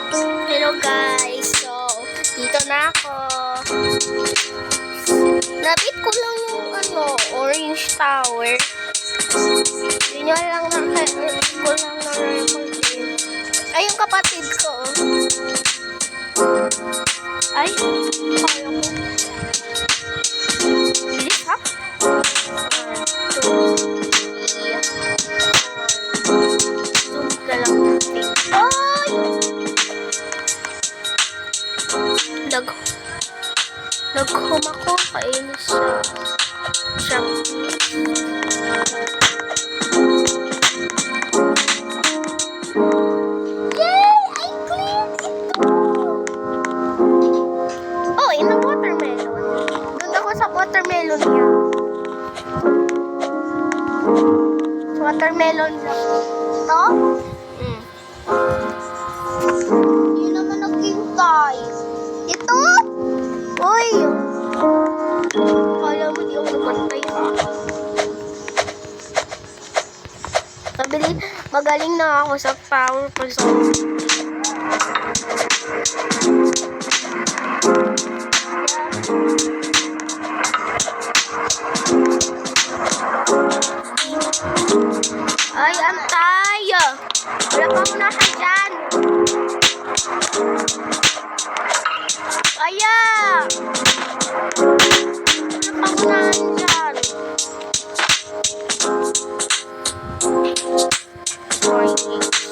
Hello guys, so dito na ako. Nabit ko lang yung orange tower. Yun lang ko lang na-record. Ay, yung kapatid ko. Ay, kaya ko. Bilis ha? 1, 2, 3, 4. Zoom na lang natin. Ay! Nag-home ako. Kainis siya. Yay! I cleared it! Oh, in the watermelon. Doon ako sa watermelon niya. Sa watermelon niya. Ito? Hindi naman naghintay. Ito? Uy! Kala mo di ako nagpantay ha. Magaling na ako sa power person. Ay, antay! Wala pa unahan dyan. Aya! Wala pa unahan dyan. Sorry.